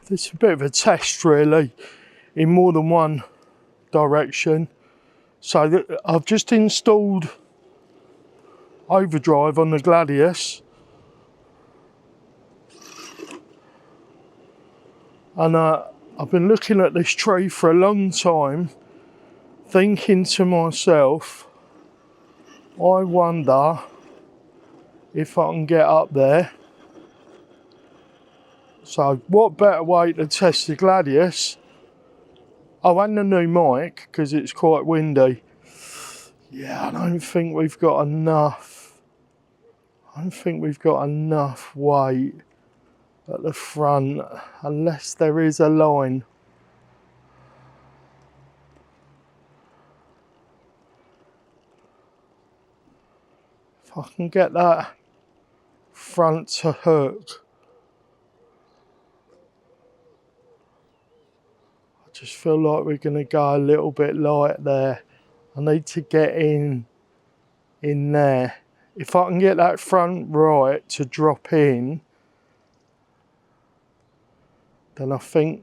This is a bit of a test really, in more than one direction. So I've just installed Overdrive on the Gladius. And I've been looking at this tree for a long time, thinking to myself, I wonder if I can get up there. So what better way to test the Gladius? Oh, and the new mic, because it's quite windy. Yeah, I don't think we've got enough. I don't think we've got enough weight at the front, unless there is a line. If I can get that front to hook. I just feel like we're going to go a little bit light there. I need to get in there. If I can get that front right to drop in, then I think,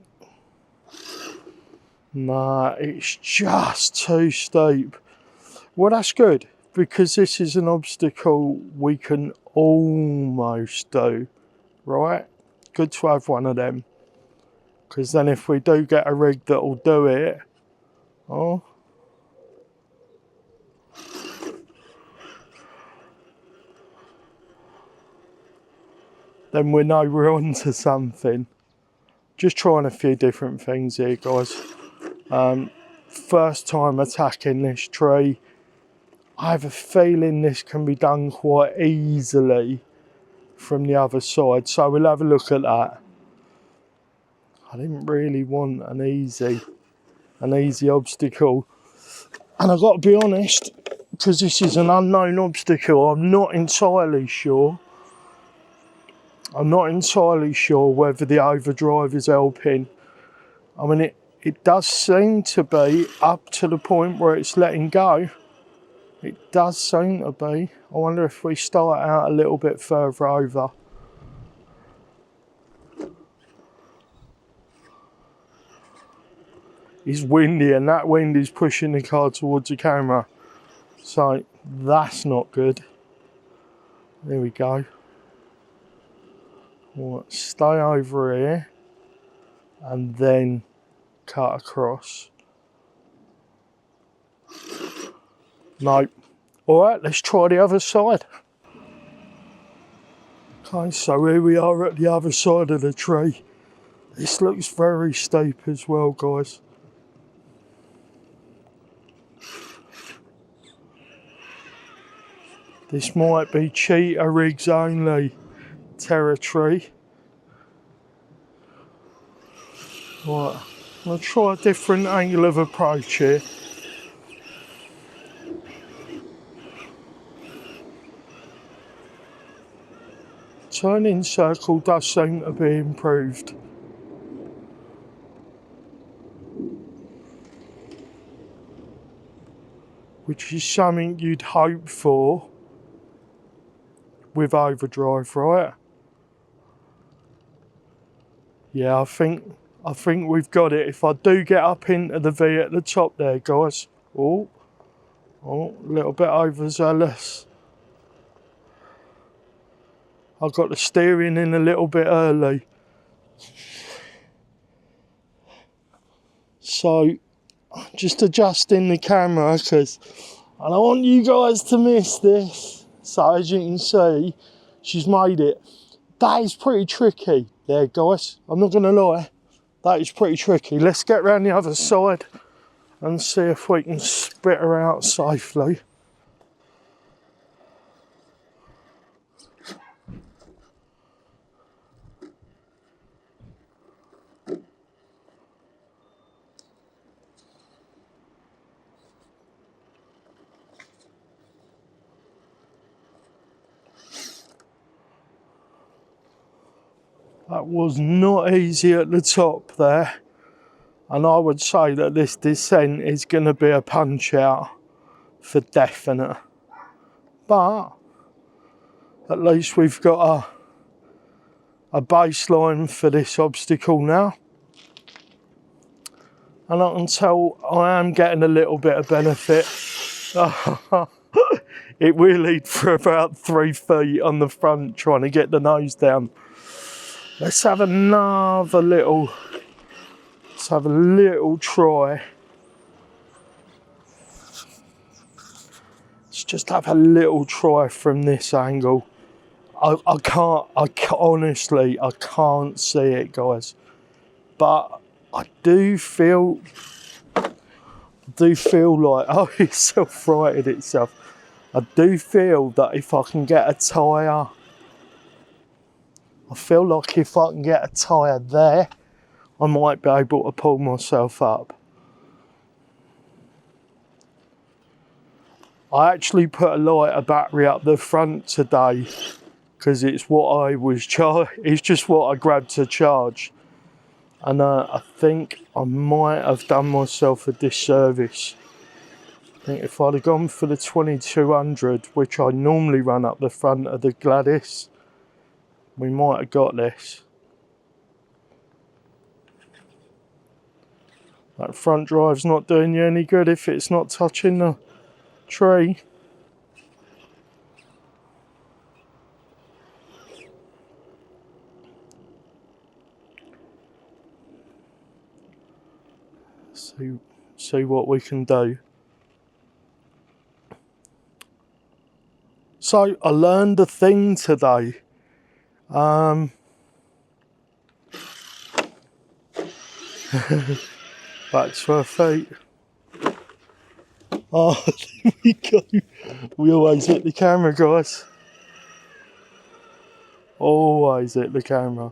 nah, it's just too steep. Well, that's good, because this is an obstacle we can almost do, right? Good to have one of them, because then if we do get a rig that'll do it, oh, then we know we're on to something. Just trying a few different things here, guys. First time attacking this tree. I have a feeling this can be done quite easily from the other side, so we'll have a look at that. I didn't really want an easy obstacle, and I've got to be honest, because this is an unknown obstacle, I'm not entirely sure whether the Overdrive is helping. I mean, it does seem to be up to the point where it's letting go. It does seem to be. I wonder if we start out a little bit further over. It's windy, and that wind is pushing the car towards the camera. So that's not good. There we go. Right, stay over here and then cut across. No. Alright, let's try the other side. Okay, so here we are at the other side of the tree. This looks very steep as well, guys. This might be cheater rigs only territory. Right, I'll try a different angle of approach here. Turning circle does seem to be improved. Which is something you'd hope for with Overdrive, right? Yeah, I think we've got it. If I do get up into the V at the top there, guys. Oh, a little bit overzealous. I got the steering in a little bit early. So, just adjusting the camera because I don't want you guys to miss this. So as you can see, she's made it. That is pretty tricky there, guys. I'm not gonna lie. That is pretty tricky. Let's get around the other side and see if we can spit her out safely. That was not easy at the top there. And I would say that this descent is going to be a punch out for definite. But at least we've got a baseline for this obstacle now. And I can tell I am getting a little bit of benefit. It wheelied for about 3 feet on the front trying to get the nose down. Let's have a little try. Let's just have a little try from this angle. Honestly, I can't see it, guys. But I do feel like, oh, it's self-righted itself. I do feel that if I can get a tyre, I feel like if I can get a tyre there, I might be able to pull myself up. I actually put a lighter battery up the front today because it's it's just what I grabbed to charge. And I think I might have done myself a disservice. I think if I'd have gone for the 2200, which I normally run up the front of the Gladys, we might have got this. That front drive's not doing you any good if it's not touching the tree. See what we can do. So I learned a thing today. Back to our feet. Oh, there we go. We always hit the camera, guys. Always hit the camera.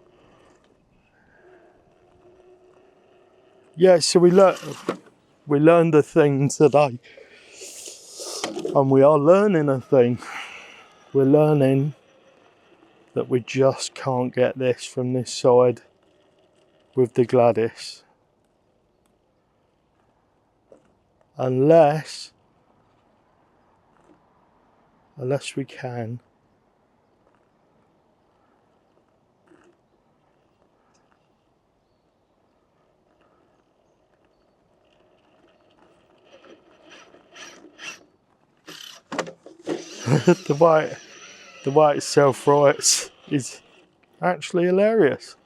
Yeah, so we learned a thing today. And we are learning a thing. We're learning that we just can't get this from this side with the Gladys. Unless we can. the way it self-rights is actually hilarious.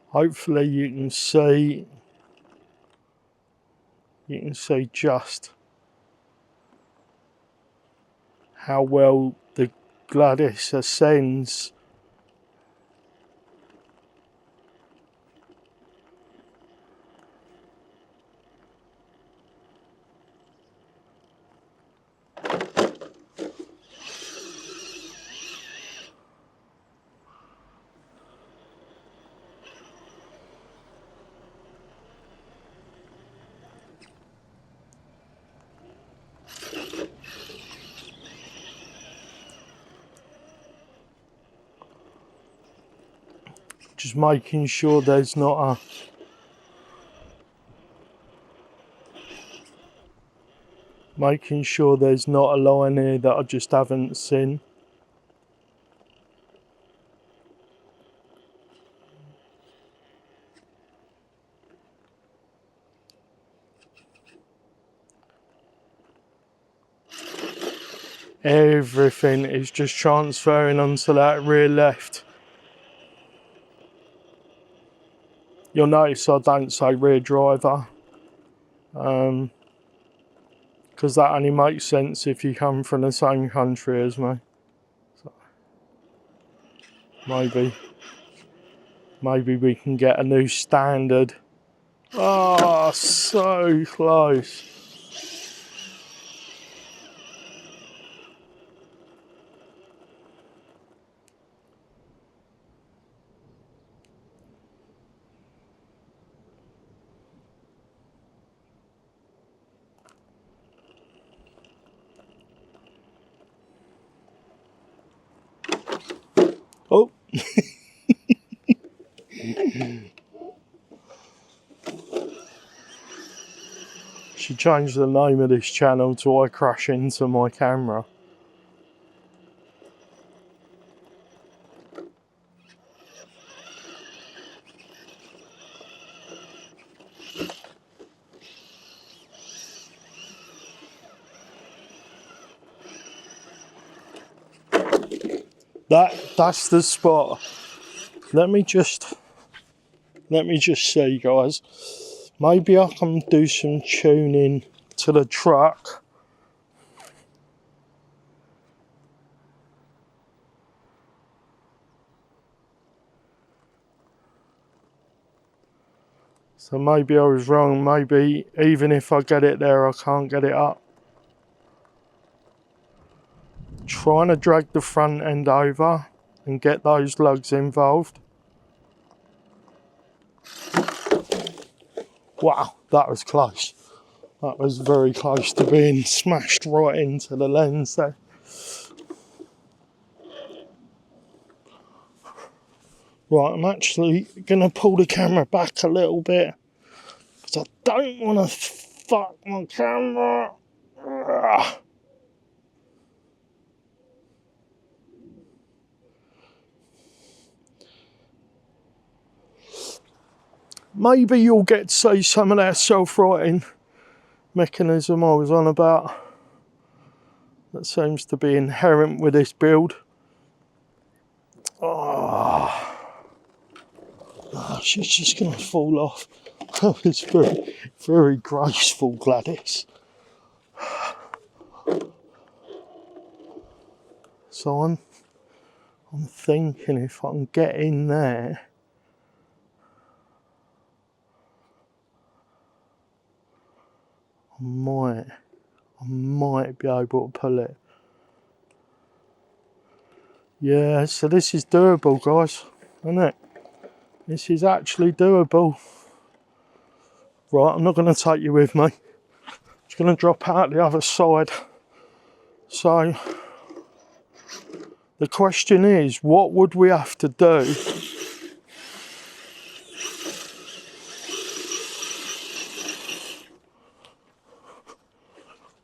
Hopefully you can see just how well the Gladys ascends. Just making sure there's not a line here that I just haven't seen. Everything is just transferring onto that rear left. You'll notice I don't say rear driver, because that only makes sense if you come from the same country as me. So maybe we can get a new standard. Oh, so close. Should change the name of this channel to I Crash Into My Camera. That's the spot. Let me just see, guys. Maybe I can do some tuning to the truck. So maybe I was wrong. Maybe even if I get it there, I can't get it up. Trying to drag the front end over and get those lugs involved. Wow, that was close. That was very close to being smashed right into the lens there. Right, I'm actually going to pull the camera back a little bit because I don't want to fuck my camera. Ugh. Maybe you'll get to see some of that self-righting mechanism I was on about. That seems to be inherent with this build. Oh, she's just going to fall off. It's very, very graceful, Gladys. So I'm thinking if I can get in there, I might be able to pull it. Yeah, so this is doable, guys, isn't it? This is actually doable. Right, I'm not going to take you with me. I'm just going to drop out the other side. So the question is, what would we have to do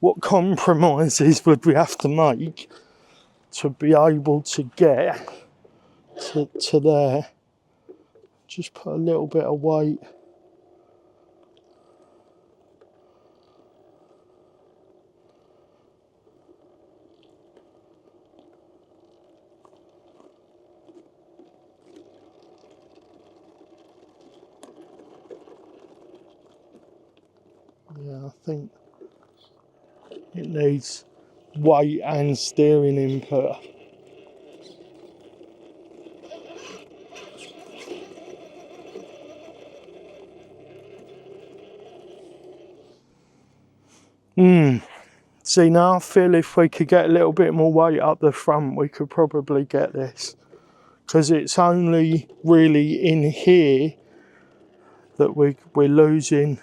what compromises would we have to make to be able to get to there? Just put a little bit of weight. Yeah, I think it needs weight and steering input. See, now I feel if we could get a little bit more weight up the front, we could probably get this. Because it's only really in here that we're losing.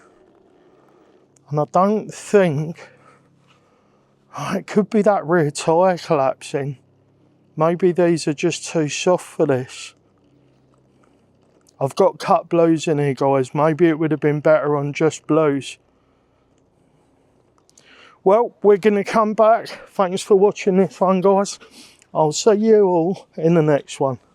And I don't think... it could be that rear tyre collapsing. Maybe these are just too soft for this. I've got cut blues in here, guys. Maybe it would have been better on just blues. Well, we're going to come back. Thanks for watching this one, guys. I'll see you all in the next one.